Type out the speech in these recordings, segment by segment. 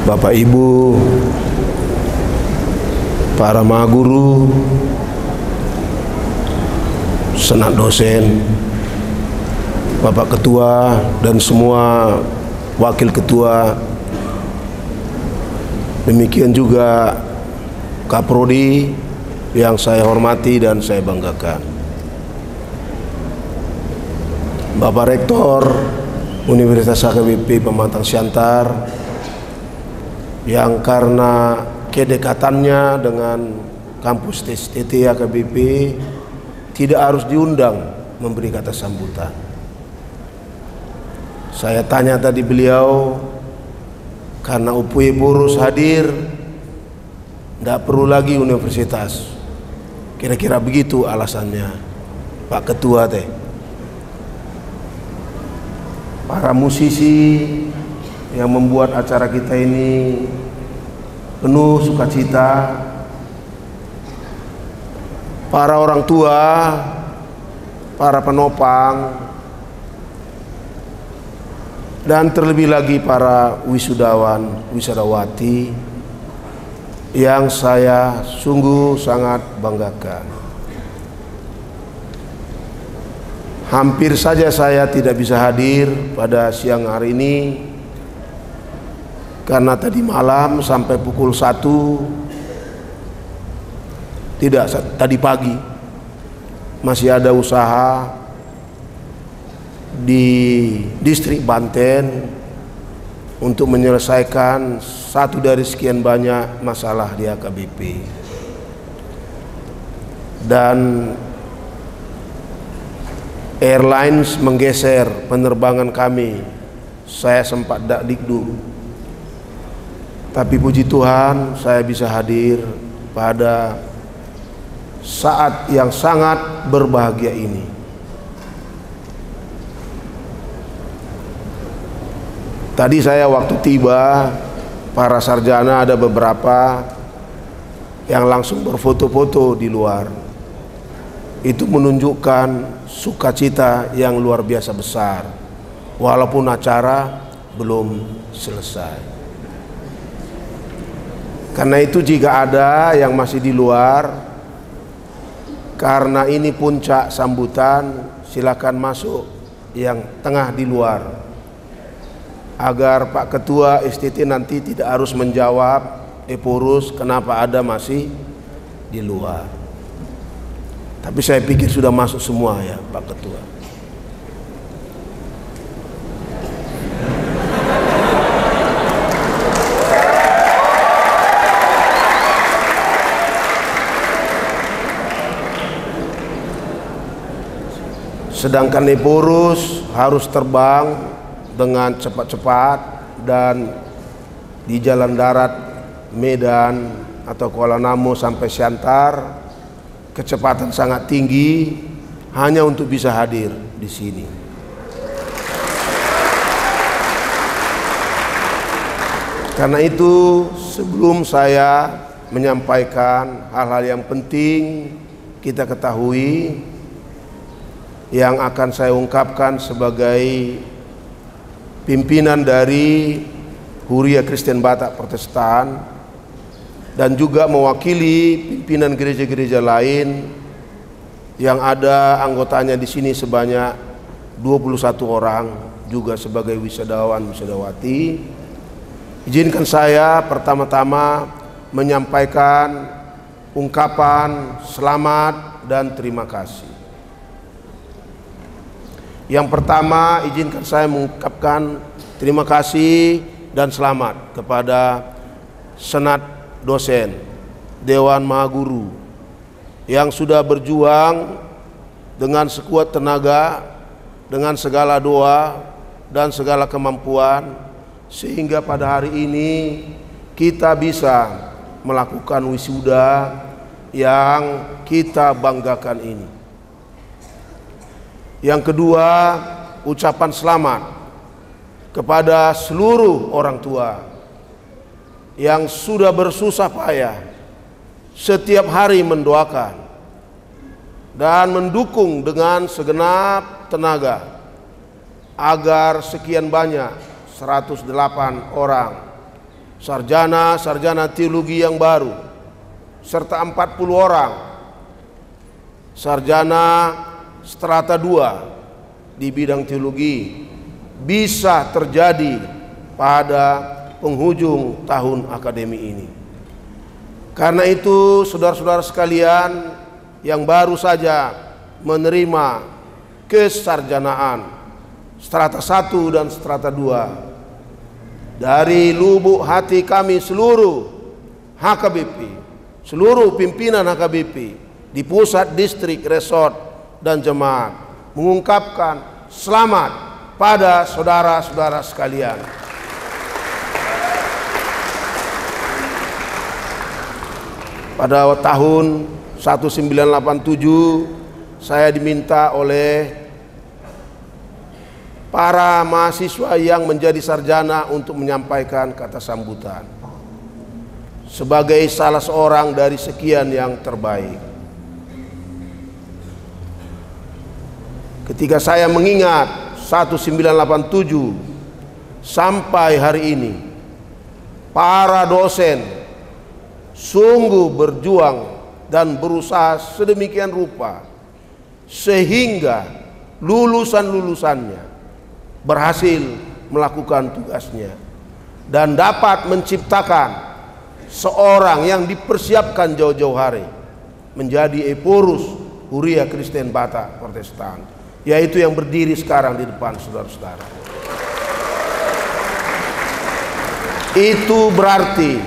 Bapak Ibu, para mahaguru, senat dosen, Bapak Ketua dan semua wakil ketua, demikian juga Kaprodi yang saya hormati dan saya banggakan, Bapak Rektor Universitas HKBP Pematang Siantar yang karena kedekatannya dengan kampus TSTT HKBP tidak harus diundang memberi kata sambutan. Saya tanya tadi beliau, karena UPI Burus hadir, tidak perlu lagi universitas. Kira-kira begitu alasannya Pak Ketua teh. Para musisi yang membuat acara kita ini penuh sukacita, para orang tua, para penopang, dan terlebih lagi para wisudawan, wisudawati yang saya sungguh sangat banggakan. Hampir saja saya tidak bisa hadir pada siang hari ini karena tadi malam sampai pukul 1, tidak, tadi pagi masih ada usaha di distrik Banten untuk menyelesaikan satu dari sekian banyak masalah di HKBP. Dan airlines menggeser penerbangan kami. Saya sempat dakdikduk, tapi puji Tuhan saya bisa hadir pada saat yang sangat berbahagia ini. Tadi saya waktu tiba, para sarjana ada beberapa yang langsung berfoto-foto di luar. Itu menunjukkan sukacita yang luar biasa besar, walaupun acara belum selesai. Karena itu jika ada yang masih di luar, karena ini puncak sambutan, silakan masuk yang tengah di luar, agar Pak Ketua STT nanti tidak harus menjawab Epurus kenapa ada masih di luar. Tapi saya pikir sudah masuk semua ya Pak Ketua. Sedangkan Epurus harus terbang dengan cepat-cepat dan di jalan darat Medan atau Kuala Namu sampai Siantar kecepatan sangat tinggi hanya untuk bisa hadir di sini. Karena itu sebelum saya menyampaikan hal-hal yang penting kita ketahui, yang akan saya ungkapkan sebagai pimpinan dari Huria Kristen Batak Protestan dan juga mewakili pimpinan gereja-gereja lain yang ada anggotanya di sini sebanyak 21 orang, juga sebagai wisudawan wisudawati. Izinkan saya pertama-tama menyampaikan ungkapan selamat dan terima kasih. Yang pertama, izinkan saya mengucapkan terima kasih dan selamat kepada Senat Dosen, Dewan Mahaguru yang sudah berjuang dengan sekuat tenaga, dengan segala doa dan segala kemampuan, sehingga pada hari ini kita bisa melakukan wisuda yang kita banggakan ini. Yang kedua, ucapan selamat kepada seluruh orang tua yang sudah bersusah payah setiap hari mendoakan dan mendukung dengan segenap tenaga agar sekian banyak 108 orang sarjana teologi yang baru, serta 40 orang sarjana strata 2 di bidang teologi bisa terjadi pada penghujung tahun akademi ini. Karena itu saudara-saudara sekalian yang baru saja menerima kesarjanaan strata 1 dan strata 2, dari lubuk hati kami seluruh HKBP, seluruh pimpinan HKBP di pusat, distrik, resort, dan jemaat mengungkapkan selamat pada saudara-saudara sekalian. Pada tahun 1987 saya diminta oleh para mahasiswa yang menjadi sarjana untuk menyampaikan kata sambutan sebagai salah seorang dari sekian yang terbaik. Ketika saya mengingat 1987 sampai hari ini, para dosen sungguh berjuang dan berusaha sedemikian rupa sehingga lulusan-lulusannya berhasil melakukan tugasnya dan dapat menciptakan seorang yang dipersiapkan jauh-jauh hari menjadi Eporus Huria Kristen Batak Protestan, yaitu yang berdiri sekarang di depan saudara-saudara. Itu berarti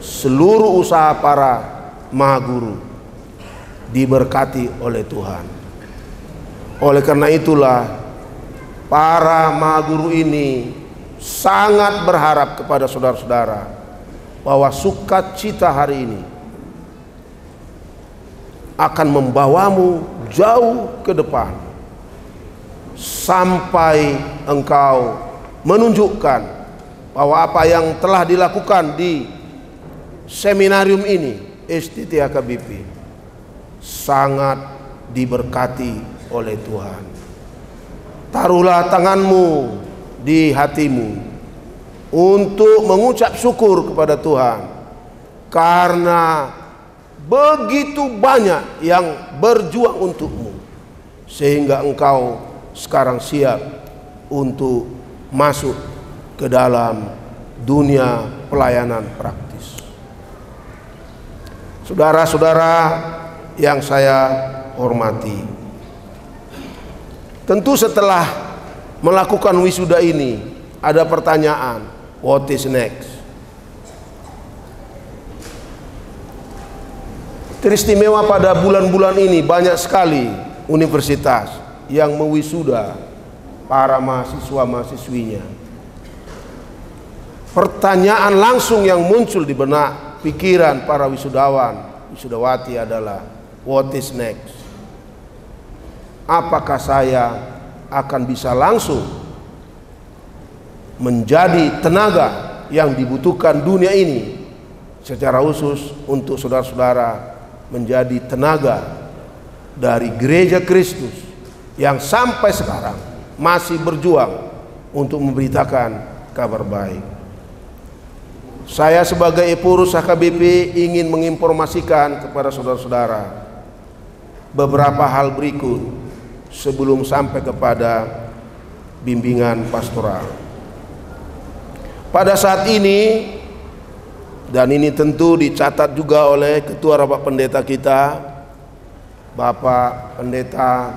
seluruh usaha para mahaguru diberkati oleh Tuhan. Oleh karena itulah para mahaguru ini sangat berharap kepada saudara-saudara bahwa sukacita hari ini akan membawamu jauh ke depan sampai engkau menunjukkan bahwa apa yang telah dilakukan di seminarium ini, STT HKBP, sangat diberkati oleh Tuhan. Taruhlah tanganmu di hatimu untuk mengucap syukur kepada Tuhan, karena begitu banyak yang berjuang untukmu sehingga engkau sekarang siap untuk masuk ke dalam dunia pelayanan praktis. Saudara-saudara yang saya hormati, tentu setelah melakukan wisuda ini ada pertanyaan, what is next? Teristimewa pada bulan-bulan ini banyak sekali universitas yang mewisuda para mahasiswa-mahasiswinya. Pertanyaan langsung yang muncul di benak pikiran para wisudawan, wisudawati adalah, what is next? Apakah saya akan bisa langsung menjadi tenaga yang dibutuhkan dunia ini, secara khusus untuk saudara-saudara menjadi tenaga dari Gereja Kristus yang sampai sekarang masih berjuang untuk memberitakan kabar baik. Saya sebagai Eporus HKBP ingin menginformasikan kepada saudara-saudara beberapa hal berikut sebelum sampai kepada bimbingan pastoral. Pada saat ini, dan ini tentu dicatat juga oleh Ketua Rapat Pendeta kita, Bapak Pendeta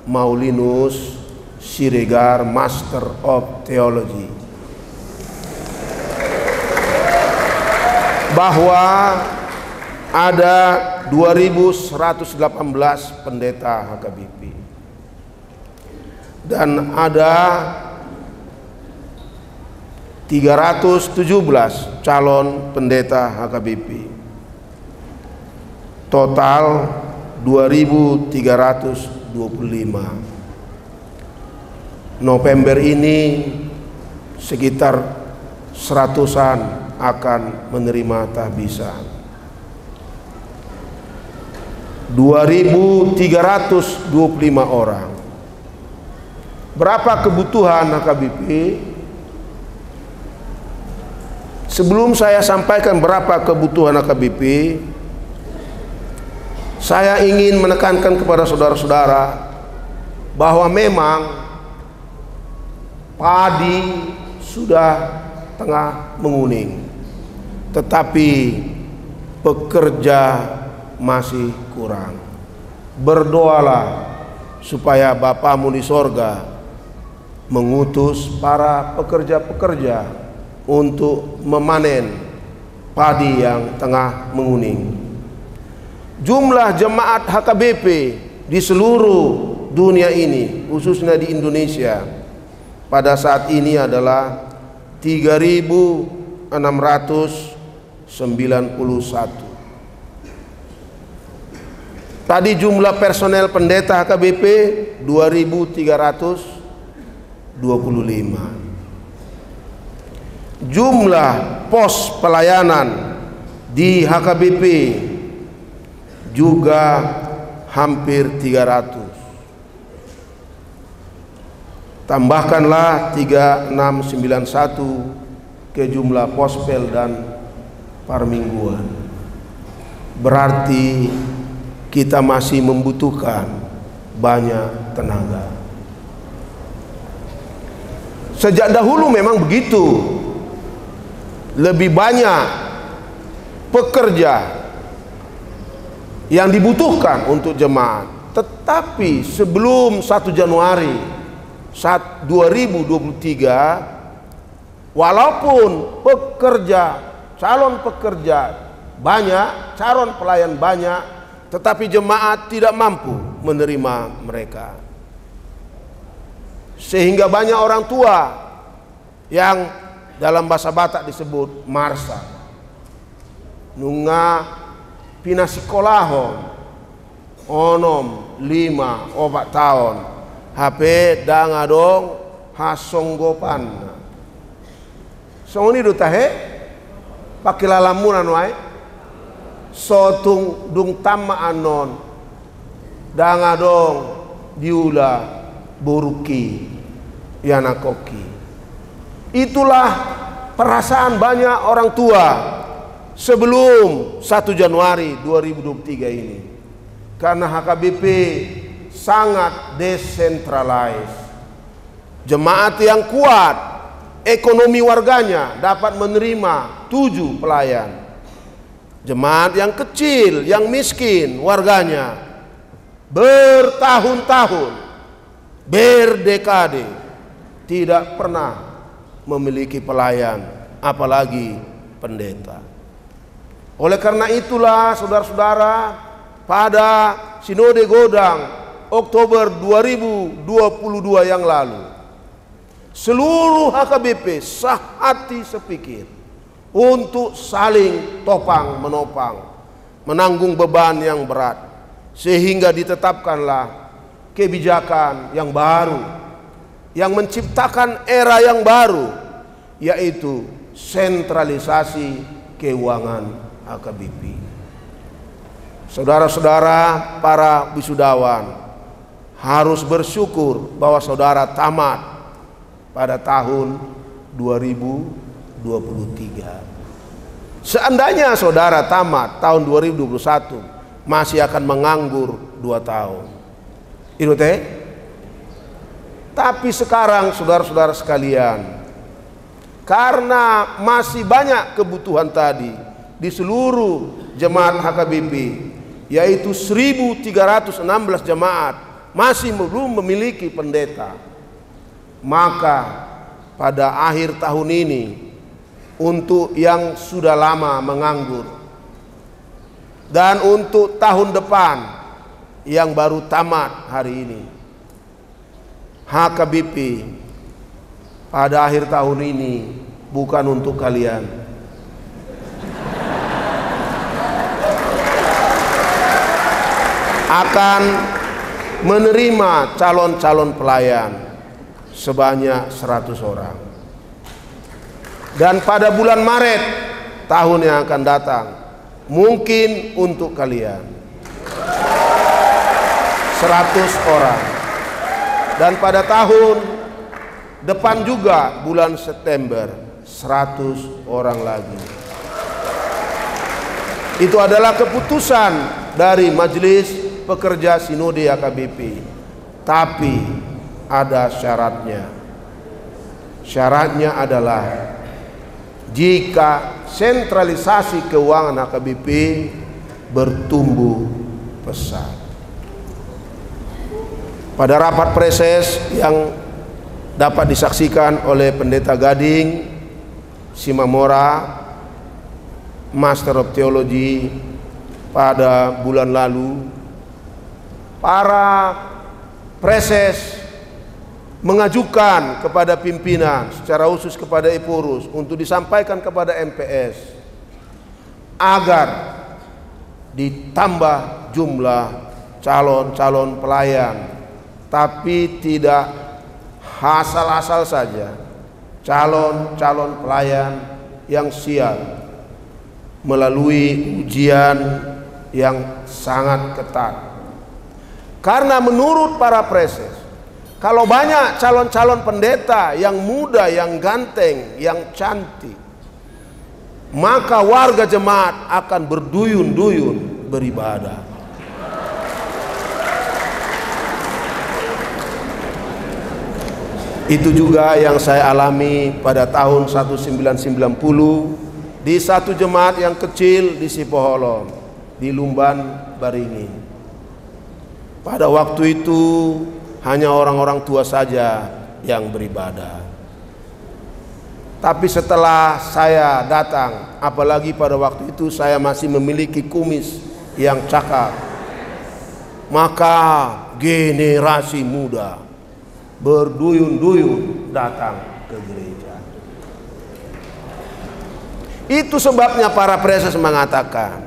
Maulinus Siregar, Master of Theology, bahwa ada 2118 pendeta HKBP dan ada 317 calon pendeta HKBP. Total 2325. November ini sekitar 100-an akan menerima tahbisan. 2325 orang. Berapa kebutuhan HKBP? Sebelum saya sampaikan berapa kebutuhan AKBP, saya ingin menekankan kepada saudara-saudara bahwa memang padi sudah tengah menguning, tetapi pekerja masih kurang. Berdoalah supaya Bapamu di sorga mengutus para pekerja-pekerja untuk memanen padi yang tengah menguning. Jumlah jemaat HKBP di seluruh dunia ini, khususnya di Indonesia, pada saat ini adalah 3.691. Tadi jumlah personel pendeta HKBP 2.325. Jumlah pos pelayanan di HKBP juga hampir 300. Tambahkanlah 3691 ke jumlah pospel dan parmingguan. Berarti kita masih membutuhkan banyak tenaga. Sejak dahulu memang begitu. Lebih banyak pekerja yang dibutuhkan untuk jemaat. Tetapi sebelum 1 Januari 2023, walaupun calon pekerja banyak, calon pelayan banyak, tetapi jemaat tidak mampu menerima mereka. Sehingga banyak orang tua yang dalam bahasa Batak disebut marsa, nunga pinasikolahon onom 5 4 tahun HP dangadong hasonggopan songoni dutahe pakilalamunan wae sotung dung tamma anon dangadong diula boruki yanakoki. Itulah perasaan banyak orang tua sebelum 1 Januari 2023 ini. Karena HKBP sangat desentralized. Jemaat yang kuat, ekonomi warganya dapat menerima 7 pelayan. Jemaat yang kecil, yang miskin warganya bertahun-tahun, berdekade tidak pernah memiliki pelayan, apalagi pendeta. Oleh karena itulah saudara-saudara, pada Sinode Godang Oktober 2022 yang lalu, seluruh HKBP sehati sepikir untuk saling topang menopang, menanggung beban yang berat, sehingga ditetapkanlah kebijakan yang baru yang menciptakan era yang baru, yaitu sentralisasi keuangan HKBP. Saudara-saudara para wisudawan harus bersyukur bahwa saudara tamat pada tahun 2023. Seandainya saudara tamat tahun 2021, masih akan menganggur 2 tahun. Itu teh. Tapi sekarang saudara-saudara sekalian, karena masih banyak kebutuhan tadi di seluruh jemaat HKBP, yaitu 1.316 jemaat masih belum memiliki pendeta, maka pada akhir tahun ini, untuk yang sudah lama menganggur dan untuk tahun depan yang baru tamat hari ini, HKBP pada akhir tahun ini bukan untuk kalian. Akan menerima calon-calon pelayan sebanyak 100 orang. Dan pada bulan Maret tahun yang akan datang, mungkin untuk kalian 100 orang. Dan pada tahun depan juga bulan September 100 orang lagi. Itu adalah keputusan dari Majelis Pekerja Sinode HKBP. Tapi ada syaratnya. Syaratnya adalah jika sentralisasi keuangan HKBP bertumbuh pesat. Pada rapat preses yang dapat disaksikan oleh Pendeta Gading Simamora, Master of Theology, pada bulan lalu, para preses mengajukan kepada pimpinan, secara khusus kepada Epurus, untuk disampaikan kepada MPS agar ditambah jumlah calon-calon pelayan, tapi tidak asal-asal saja, calon-calon pelayan yang siap melalui ujian yang sangat ketat. Karena menurut para preses, kalau banyak calon-calon pendeta yang muda, yang ganteng, yang cantik, maka warga jemaat akan berduyun-duyun beribadah. Itu juga yang saya alami pada tahun 1990 di satu jemaat yang kecil di Sipoholon, di Lumban, Baringin. Pada waktu itu hanya orang-orang tua saja yang beribadah. Tapi setelah saya datang, apalagi pada waktu itu saya masih memiliki kumis yang cakap, maka generasi muda berduyun-duyun datang ke gereja. Itu sebabnya para preses mengatakan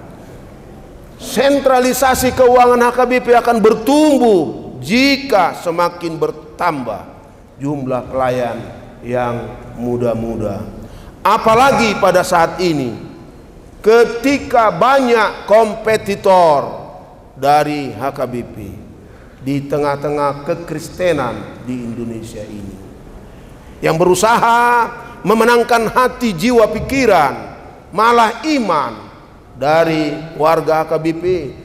sentralisasi keuangan HKBP akan bertumbuh jika semakin bertambah jumlah pelayan yang muda-muda. Apalagi pada saat ini ketika banyak kompetitor dari HKBP di tengah-tengah kekristenan di Indonesia ini, yang berusaha memenangkan hati, jiwa, pikiran, malah iman dari warga HKBP,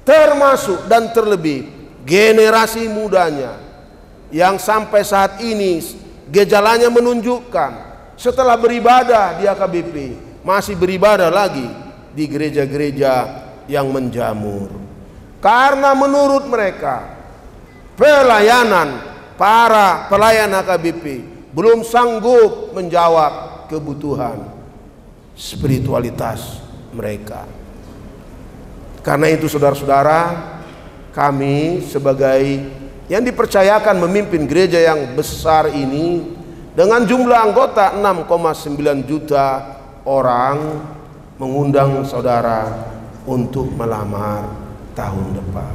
termasuk dan terlebih generasi mudanya, yang sampai saat ini gejalanya menunjukkan setelah beribadah di HKBP masih beribadah lagi di gereja-gereja yang menjamur. Karena menurut mereka pelayanan para pelayan HKBP belum sanggup menjawab kebutuhan spiritualitas mereka. Karena itu saudara-saudara, kami sebagai yang dipercayakan memimpin gereja yang besar ini dengan jumlah anggota 6,9 juta orang, mengundang saudara untuk melamar tahun depan.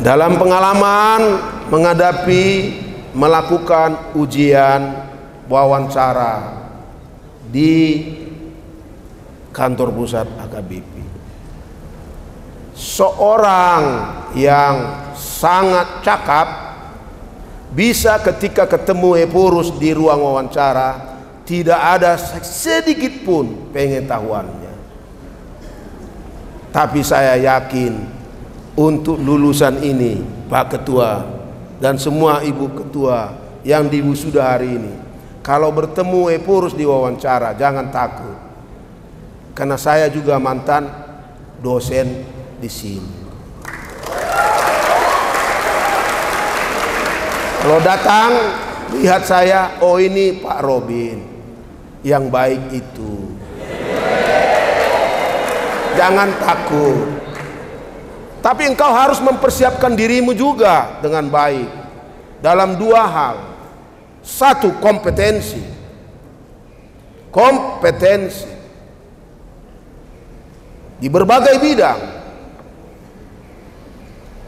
Dalam pengalaman melakukan ujian wawancara di kantor pusat HKBP, seorang yang sangat cakap bisa ketika ketemu Epurus di ruang wawancara tidak ada sedikit pun pengetahuannya. Tapi saya yakin untuk lulusan ini, Pak Ketua dan semua Ibu Ketua yang diwisuda hari ini, kalau bertemu Epurus di wawancara jangan takut, karena saya juga mantan dosen di sini. Kalau datang lihat saya, oh ini Pak Robin yang baik itu. Jangan takut. Tapi engkau harus mempersiapkan dirimu juga dengan baik dalam dua hal. Satu, kompetensi. Kompetensi di berbagai bidang,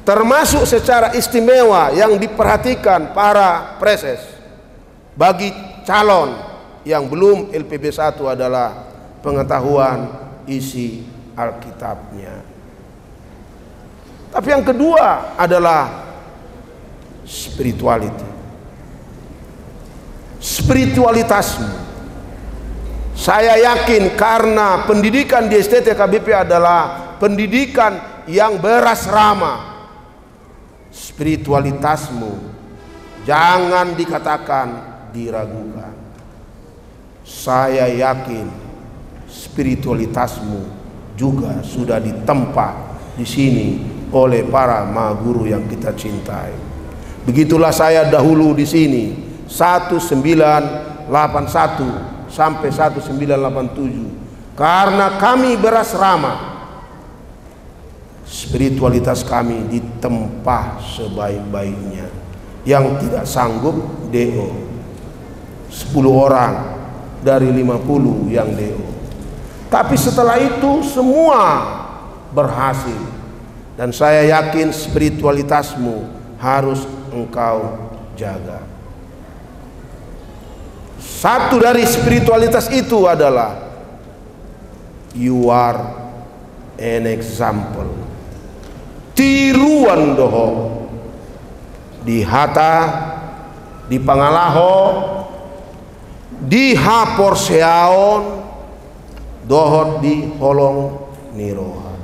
termasuk secara istimewa yang diperhatikan para preses bagi calon yang belum LPB 1 adalah pengetahuan isi Alkitabnya. Tapi yang kedua adalah spirituality. Spiritualitasmu. Saya yakin karena pendidikan di STT KBP adalah pendidikan yang berasrama. Spiritualitasmu jangan dikatakan diragukan. Saya yakin spiritualitasmu juga sudah ditempa di sini oleh para mahaguru yang kita cintai. Begitulah saya dahulu di sini 1981 sampai 1987, karena kami berasrama, spiritualitas kami ditempa sebaik-baiknya. Yang tidak sanggup DO 10 orang dari 50 yang DO. Tapi setelah itu semua berhasil, dan saya yakin spiritualitasmu harus engkau jaga. Satu dari spiritualitas itu adalah you are an example. Tiruan doho di Hatta, di Pangalaho, di Haporseaon, dohot di Holong Niroha.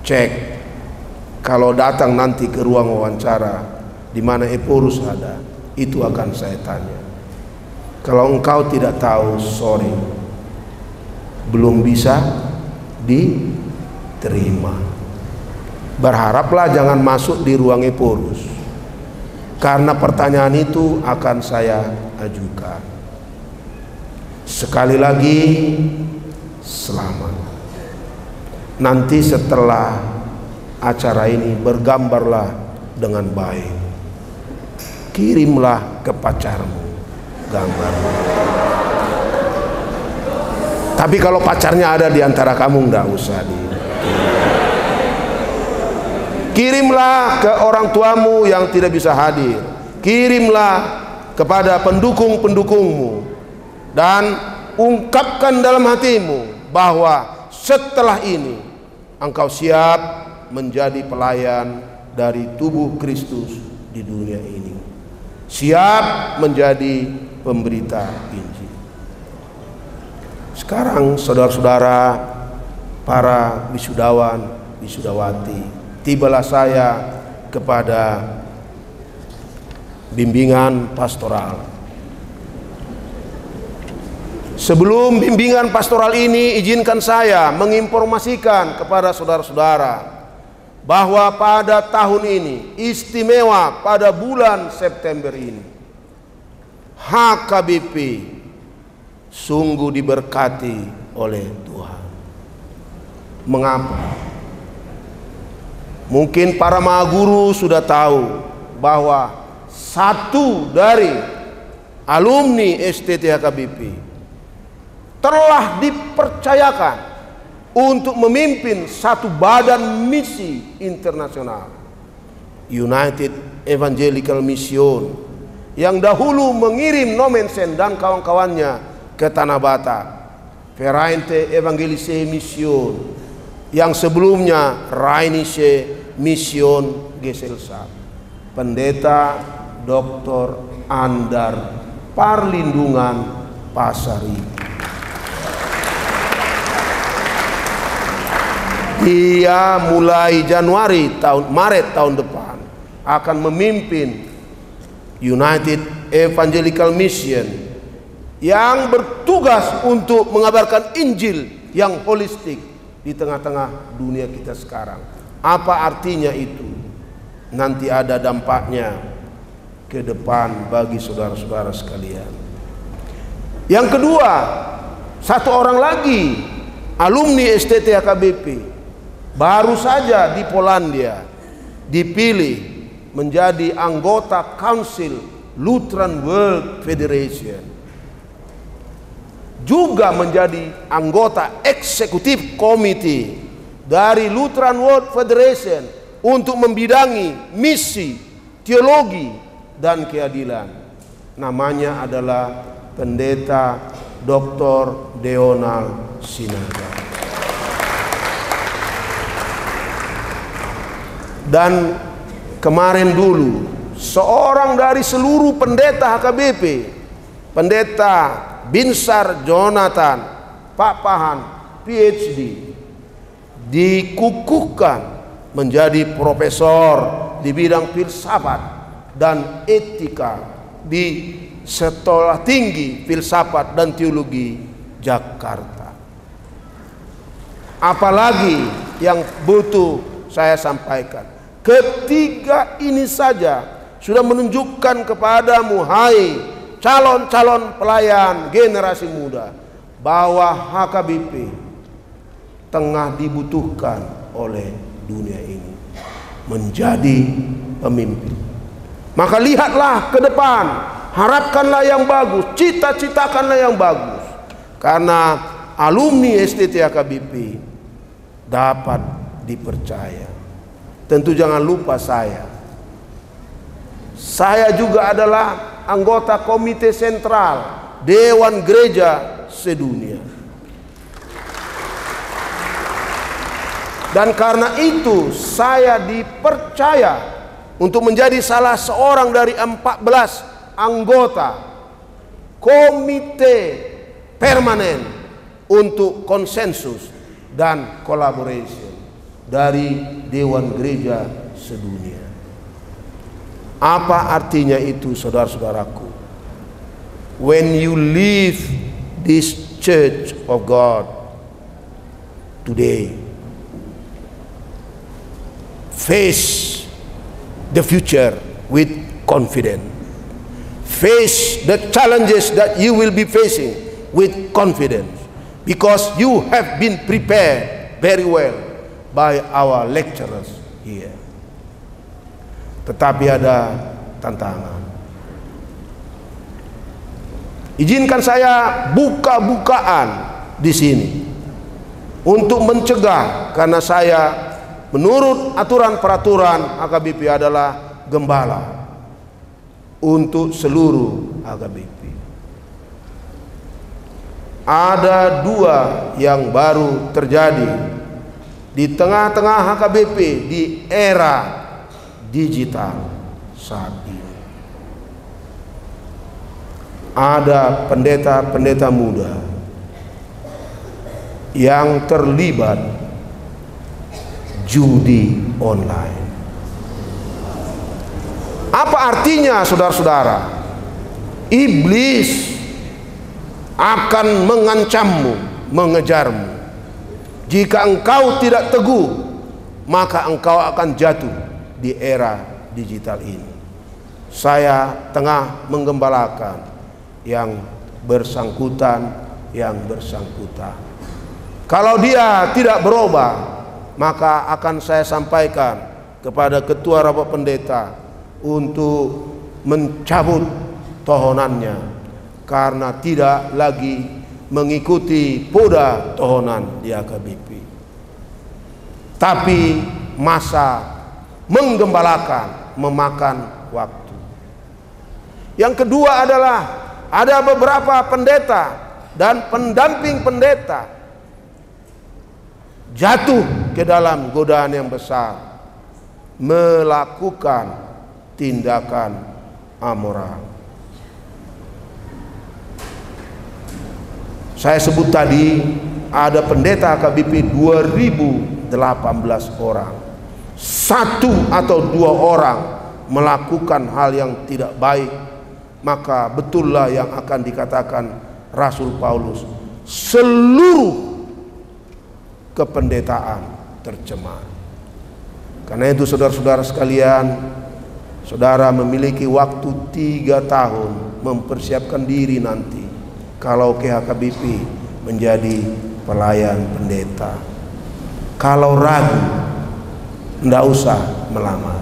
Cek kalau datang nanti ke ruang wawancara di mana Eporus ada, itu akan saya tanya. Kalau engkau tidak tahu, sorry, belum bisa diterima. Berharaplah jangan masuk di ruang Eporus, karena pertanyaan itu akan saya ajukan. Sekali lagi, selamat. Nanti setelah acara ini bergambarlah dengan baik. Kirimlah ke pacarmu gambar. Tapi kalau pacarnya ada di antara kamu, nggak usah kirimlah ke orang tuamu yang tidak bisa hadir. Kirimlah kepada pendukung-pendukungmu, dan ungkapkan dalam hatimu bahwa setelah ini engkau siap menjadi pelayan dari tubuh Kristus di dunia ini, siap menjadi pemberita Injil. Sekarang saudara-saudara, para wisudawan, wisudawati, tibalah saya kepada bimbingan pastoral. Sebelum bimbingan pastoral ini, izinkan saya menginformasikan kepada saudara-saudara bahwa pada tahun ini, istimewa pada bulan September ini, HKBP sungguh diberkati oleh Tuhan. Mengapa? Mungkin para mahaguru sudah tahu bahwa satu dari alumni STT HKBP telah dipercayakan untuk memimpin satu badan misi internasional, United Evangelical Mission, yang dahulu mengirim Nomensen dan kawan-kawannya ke Tanah Batak, Vereinte Evangelische Mission, yang sebelumnya Rheinische Mission Gesellschaft, Pendeta Dr. Andar Parlindungan Pasari. Dia mulai Maret tahun depan akan memimpin United Evangelical Mission yang bertugas untuk mengabarkan Injil yang holistik di tengah-tengah dunia kita sekarang. Apa artinya itu? Nanti ada dampaknya ke depan bagi saudara-saudara sekalian. Yang kedua, satu orang lagi alumni STT HKBP baru saja di Polandia dipilih menjadi anggota Council Lutheran World Federation, juga menjadi anggota eksekutif komite dari Lutheran World Federation untuk membidangi misi, teologi, dan keadilan. Namanya adalah Pendeta Dr. Deonald Sinaga. Dan kemarin dulu seorang dari seluruh pendeta HKBP, Pendeta Binsar Jonathan Pak Pahan PhD, dikukuhkan menjadi profesor di bidang filsafat dan etika di Sekolah Tinggi Filsafat dan Teologi Jakarta. Apalagi yang butuh saya sampaikan, ketiga ini saja sudah menunjukkan kepadamu, hai calon-calon pelayan generasi muda, bahwa HKBP tengah dibutuhkan oleh dunia ini menjadi pemimpin. Maka lihatlah ke depan, harapkanlah yang bagus, cita-citakanlah yang bagus, karena alumni STT HKBP dapat dipercaya. Tentu jangan lupa saya juga adalah anggota Komite Sentral Dewan Gereja Sedunia. Dan karena itu saya dipercaya untuk menjadi salah seorang dari 14 anggota Komite Permanen untuk konsensus dan collaboration dari Dewan Gereja Sedunia. Apa artinya itu, saudara-saudaraku? When you leave this church of God today, face the future with confidence. Face the challenges that you will be facing with confidence, because you have been prepared very well by our lecturers here. Tetapi ada tantangan. Izinkan saya buka-bukaan di sini untuk mencegah, karena saya menurut aturan peraturan HKBP adalah gembala untuk seluruh HKBP. Ada dua yang baru terjadi di tengah-tengah HKBP di era digital saat ini. Ada pendeta-pendeta muda yang terlibat judi online. Apa artinya, saudara-saudara? Iblis akan mengancammu, mengejarmu. Jika engkau tidak teguh, maka engkau akan jatuh di era digital ini. Saya tengah menggembalakan yang bersangkutan. Kalau dia tidak berubah, maka akan saya sampaikan kepada ketua rapat pendeta untuk mencabut tohonannya, karena tidak lagi mengikuti poda tohonan di HKBP. Tapi masa menggembalakan memakan waktu. Yang kedua adalah ada beberapa pendeta dan pendamping pendeta jatuh ke dalam godaan yang besar, melakukan tindakan amoral. Saya sebut tadi ada pendeta HKBP 2018 orang. 1 atau 2 orang melakukan hal yang tidak baik, maka betullah yang akan dikatakan Rasul Paulus, seluruh kependetaan tercemar. Karena itu saudara-saudara sekalian, saudara memiliki waktu 3 tahun mempersiapkan diri nanti kalau ke HKBP menjadi pelayan pendeta. Kalau ragu, tidak usah melamar.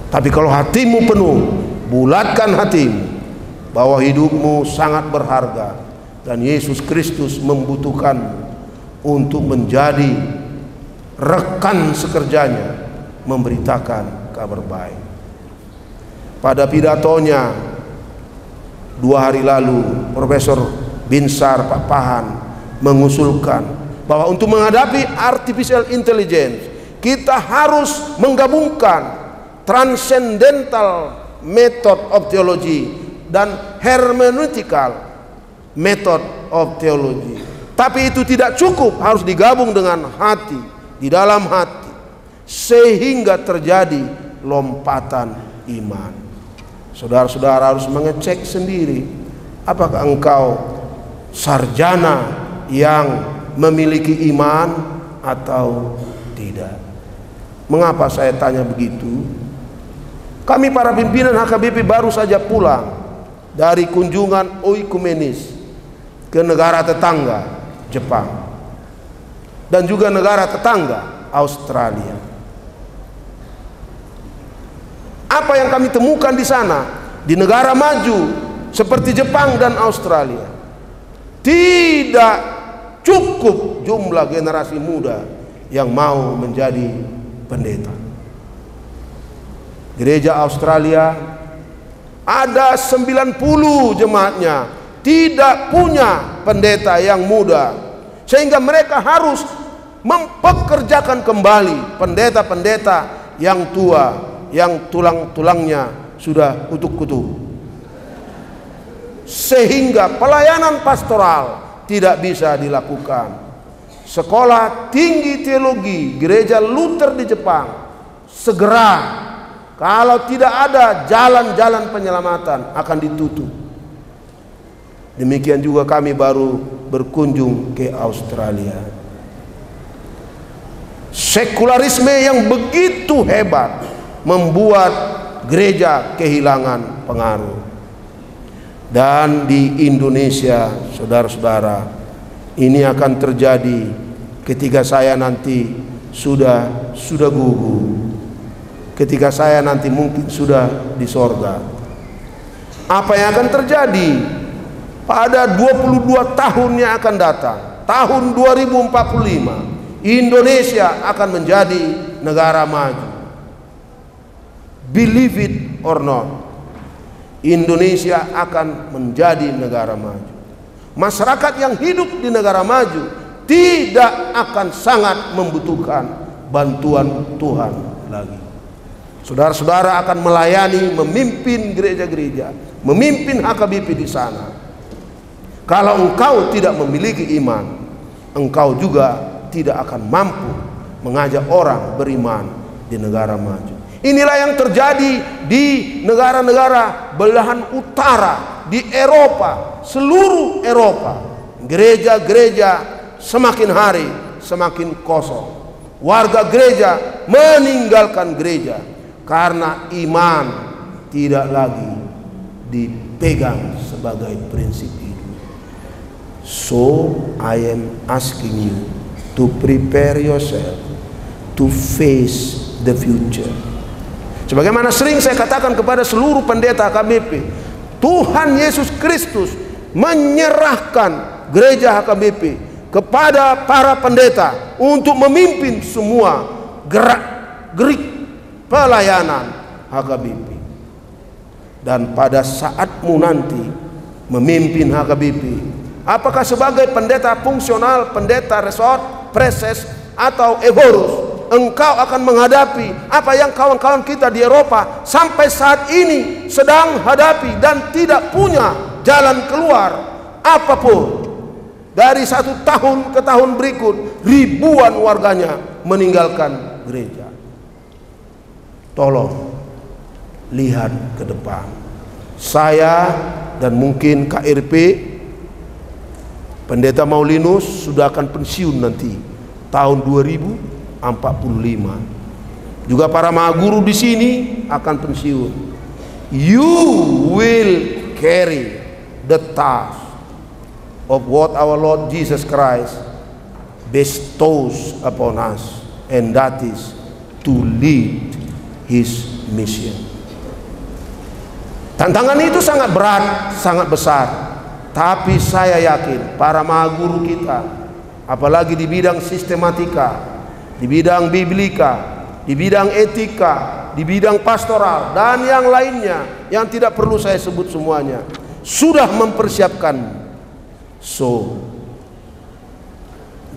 Tapi kalau hatimu penuh, bulatkan hatimu bahwa hidupmu sangat berharga dan Yesus Kristus membutuhkanmu untuk menjadi rekan sekerjanya memberitakan kabar baik. Pada pidatonya 2 hari lalu, Profesor Binsar Pak Pahan mengusulkan bahwa untuk menghadapi artificial intelligence kita harus menggabungkan transcendental method of theology dan hermeneutical method of theology. Tapi itu tidak cukup, harus digabung dengan hati, di dalam hati, sehingga terjadi lompatan iman. Saudara-saudara harus mengecek sendiri, apakah engkau sarjana yang memiliki iman atau tidak. Mengapa saya tanya begitu? Kami para pimpinan HKBP baru saja pulang dari kunjungan oikumenis ke negara tetangga Jepang dan juga negara tetangga Australia. Apa yang kami temukan di sana, di negara maju seperti Jepang dan Australia, tidak cukup jumlah generasi muda yang mau menjadi pendeta. Gereja Australia ada 90 jemaatnya tidak punya pendeta yang muda, sehingga mereka harus mempekerjakan kembali pendeta-pendeta yang tua, yang tulang-tulangnya sudah kutuk-kutuk, sehingga pelayanan pastoral tidak bisa dilakukan. Sekolah tinggi teologi Gereja Luther di Jepang segera, kalau tidak ada jalan-jalan penyelamatan, akan ditutup. Demikian juga kami baru berkunjung ke Australia. Sekularisme yang begitu hebat membuat gereja kehilangan pengaruh. Dan di Indonesia, saudara-saudara, ini akan terjadi ketika saya nanti sudah gugur, ketika saya nanti mungkin sudah di sorga. Apa yang akan terjadi pada 22 tahun yang akan datang, tahun 2045, Indonesia akan menjadi negara maju. Believe it or not, Indonesia akan menjadi negara maju. Masyarakat yang hidup di negara maju tidak akan sangat membutuhkan bantuan Tuhan lagi. Saudara-saudara akan melayani, memimpin gereja-gereja, memimpin HKBP di sana. Kalau engkau tidak memiliki iman, engkau juga tidak akan mampu mengajak orang beriman di negara maju. Inilah yang terjadi di negara-negara belahan utara, di Eropa, seluruh Eropa. Gereja-gereja semakin hari semakin kosong. Warga gereja meninggalkan gereja karena iman tidak lagi dipegang sebagai prinsip hidup. So I am asking you to prepare yourself to face the future. Sebagaimana sering saya katakan kepada seluruh pendeta HKBP, Tuhan Yesus Kristus menyerahkan gereja HKBP kepada para pendeta untuk memimpin semua gerak-gerik pelayanan HKBP. Dan pada saatmu nanti memimpin HKBP, apakah sebagai pendeta fungsional, pendeta resort, preses, atau evorus, engkau akan menghadapi apa yang kawan-kawan kita di Eropa sampai saat ini sedang hadapi dan tidak punya jalan keluar apapun. Dari satu tahun ke tahun berikut, ribuan warganya meninggalkan gereja. Tolong lihat ke depan. Saya dan mungkin KRP, Pendeta Maulinus sudah akan pensiun nanti tahun 2045. Juga para mahaguru di sini akan pensiun. You will carry the task of what our Lord Jesus Christ bestows upon us, and that is to lead His mission. Tantangan itu sangat berat, sangat besar, tapi saya yakin para mahaguru kita, apalagi di bidang sistematika, di bidang biblika, di bidang etika, di bidang pastoral, dan yang lainnya yang tidak perlu saya sebut semuanya, sudah mempersiapkan. So,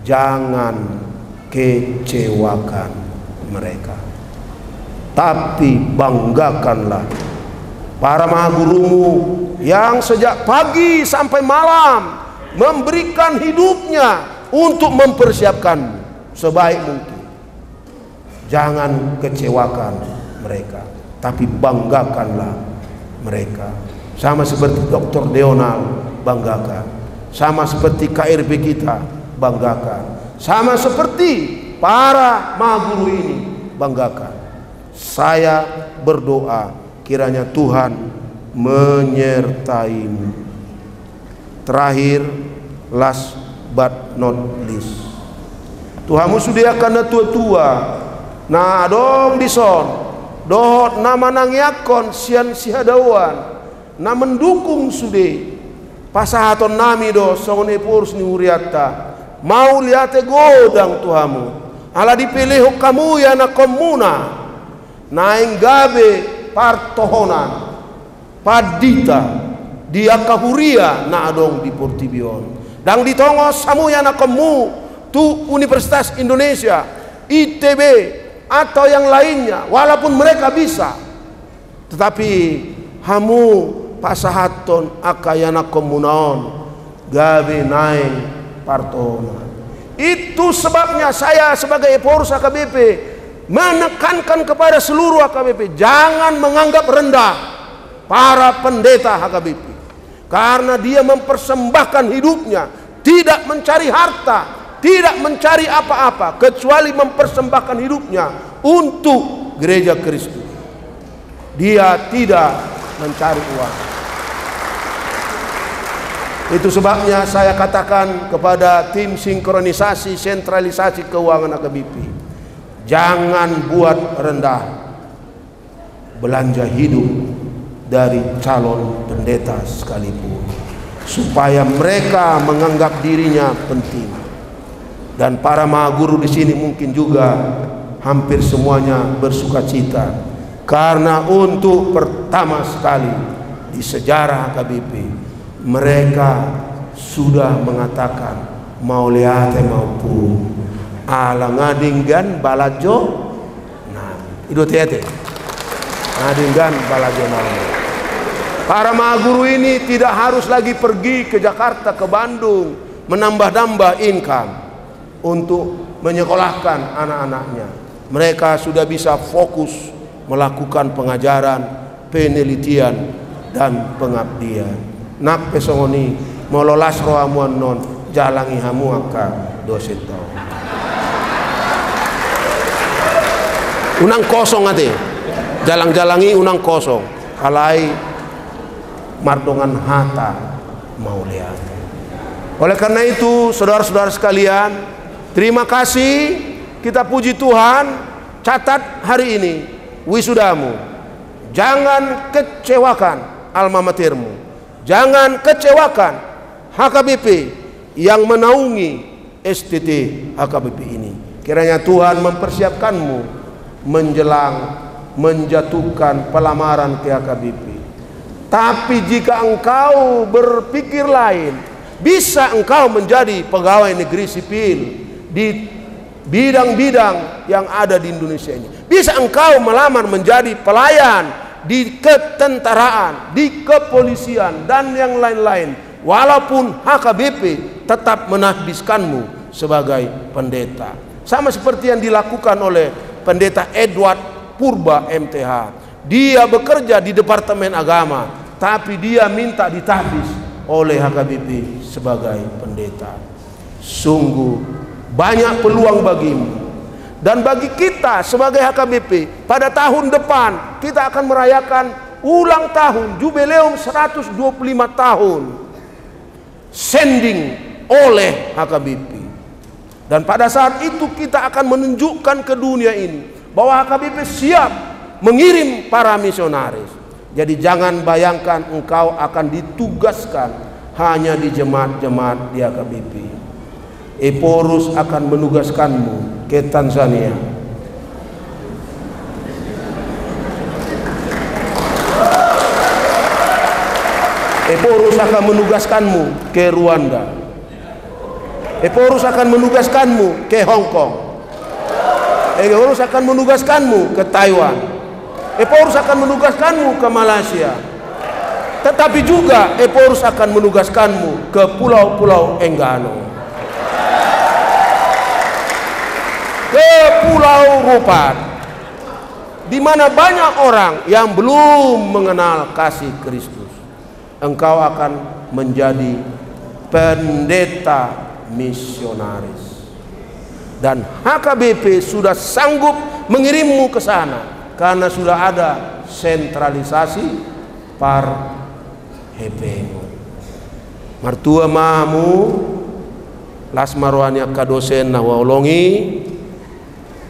jangan kecewakan mereka. Tapi banggakanlah para mahagurumu yang sejak pagi sampai malam memberikan hidupnya untuk mempersiapkanmu sebaik mungkin. Jangan kecewakan mereka, tapi banggakanlah mereka. Sama seperti Dr. Deonal, banggakan. Sama seperti KRB kita, banggakan. Sama seperti para mahaguru ini, banggakan. Saya berdoa kiranya Tuhan menyertaimu. Terakhir, last but not least, Tuhanmu sediakan tua-tua na adong dison dohot nama nangyakon sian sihadawan na mendukung sude pasahaton nami do songone purs ni uriata mau liate godang Tuhanmu ala dipilih kamu ya na komuna naing gabe partohonan padita dia kahuria na adong di Portibion dang ditongos samu ya na kamu tu Universitas Indonesia ITB atau yang lainnya, walaupun mereka bisa, tetapi hamu pasahaton akayana komunaon gabe naing partona. Itu sebabnya saya sebagai pengurus AKBP menekankan kepada seluruh AKBP jangan menganggap rendah para pendeta AKBP, karena dia mempersembahkan hidupnya, tidak mencari harta, tidak mencari apa-apa kecuali mempersembahkan hidupnya untuk gereja Kristus. Dia tidak mencari uang. Itu sebabnya saya katakan kepada tim sinkronisasi sentralisasi keuangan AKBP, jangan buat rendah belanja hidup dari calon pendeta sekalipun, supaya mereka menganggap dirinya penting. Dan para mahaguru di sini mungkin juga hampir semuanya bersukacita karena untuk pertama sekali di sejarah AKBP mereka sudah mengatakan mau lihat maupun ala ngadinggan balajo nah itu tete ngadinggan balajo nah. Para mahaguru ini tidak harus lagi pergi ke Jakarta, ke Bandung menambah-nambah income untuk menyekolahkan anak-anaknya. Mereka sudah bisa fokus melakukan pengajaran, penelitian, dan pengabdian. Nak pesongoni mololas roamuan non jalangi hamuaka doseto. Unang kosong ate, jalang-jalangi unang kosong. Alai mardongan hata mau lihat. Oleh karena itu, saudara-saudara sekalian, terima kasih, kita puji Tuhan. Catat hari ini wisudamu. Jangan kecewakan alma matermu. Jangan kecewakan HKBP yang menaungi STT HKBP ini. Kiranya Tuhan mempersiapkanmu menjelang menjatuhkan pelamaran ke HKBP. Tapi jika engkau berpikir lain, bisa engkau menjadi pegawai negeri sipil di bidang-bidang yang ada di Indonesia ini. Bisa engkau melamar menjadi pelayan di ketentaraan, di kepolisian, dan yang lain-lain. Walaupun HKBP tetap menahbiskanmu sebagai pendeta. Sama seperti yang dilakukan oleh pendeta Edward Purba MTH. Dia bekerja di Departemen Agama, tapi dia minta ditahbis oleh HKBP sebagai pendeta. Sungguh banyak peluang bagimu. Dan bagi kita sebagai HKBP, pada tahun depan kita akan merayakan ulang tahun jubileum 125 tahun sending oleh HKBP. Dan pada saat itu kita akan menunjukkan ke dunia ini bahwa HKBP siap mengirim para misionaris. Jadi jangan bayangkan engkau akan ditugaskan hanya di jemaat-jemaat di HKBP. Eporus akan menugaskanmu ke Tanzania. Eporus akan menugaskanmu ke Rwanda. Eporus akan menugaskanmu ke Hong Kong. Epaurus akan menugaskanmu ke Taiwan. Epaurus akan menugaskanmu ke Malaysia. Tetapi juga Epaurus akan menugaskanmu ke pulau-pulau Enggano, ke Pulau Rupat, di mana banyak orang yang belum mengenal kasih Kristus. Engkau akan menjadi pendeta misionaris. Dan HKBP sudah sanggup mengirimmu ke sana karena sudah ada sentralisasi par HPNU. Martua mamu las marwania kadosen na waolongi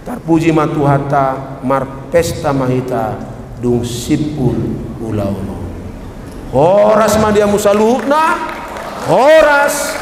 tarpuji matuhata mar pesta mahita dung sipul ulauno. Horas madia musaluhna, horas.